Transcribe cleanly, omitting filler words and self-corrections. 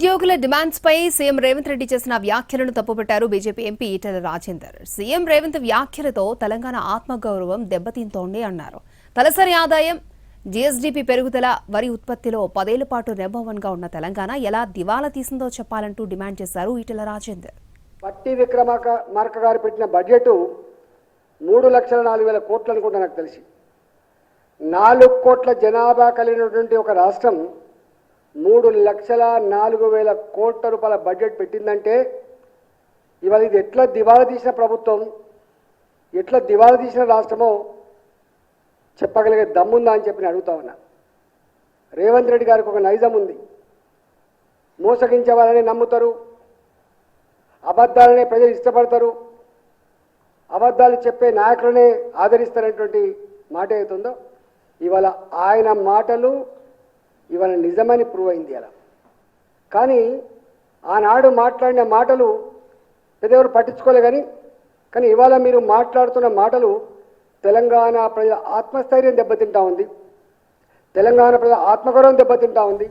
ఉద్యోగుల డిమాండ్స్ పై సీఎం రేవంత్ రెడ్డి చేసిన వ్యాఖ్యలను తప్పుపట్టారు BJP MP Etela Rajender. CM Revanth వ్యాఖ్యలతో తెలంగాణ ఆత్మగౌరవం దెబ్బతింటోంది అన్నారు. తలసరి ఆదాయం, జీఎస్డీపీ పెరుగుదల, వరి ఉత్పత్తిలో 10 ఏళ్ల పాటు నెంబర్ 1 గా ఉన్న తెలంగాణ ఎలా దివాలా తీసిందో చెప్పాలంటూ డిమాండ్ చేశారు ఈటెల రాజేందర్. పట్టి విక్రమార్క గారు పెట్టిన బడ్జెట్ 3,04,000 కోట్లు అనుకుంటా నాకు తెలిసి. 4 కోట్ల జనాభా కలిగినటువంటి ఒక రాష్ట్రం 3,04,000 కోట్ల రూపాయల బడ్జెట్ పెట్టిందంటే ఇవాళ ఇది ఎట్లా దివాలా తీసిన ప్రభుత్వం, ఎట్లా దివాలా తీసిన రాష్ట్రమో చెప్పగలిగే దమ్ముందా అని చెప్పి అడుగుతా ఉన్నా. రేవంత్ రెడ్డి గారికి ఒక నైజం ఉంది. మోసగించే వాళ్ళని నమ్ముతారు, అబద్ధాలనే ప్రజలు ఇష్టపడతారు, అబద్ధాలు చెప్పే నాయకులనే ఆదరిస్తారనేటువంటి మాట ఏతుందో ఇవాళ ఆయన మాటలు ఇవాళ నిజమని ప్రూవ్ అయింది. అలా కానీ ఆనాడు మాట్లాడిన మాటలు పెద్దెవరు పట్టించుకోలే. కానీ ఇవాళ మీరు మాట్లాడుతున్న మాటలు తెలంగాణ ప్రజల ఆత్మస్థైర్యం దెబ్బతింటా ఉంది, తెలంగాణ ప్రజల ఆత్మగౌరవం దెబ్బతింటా ఉంది.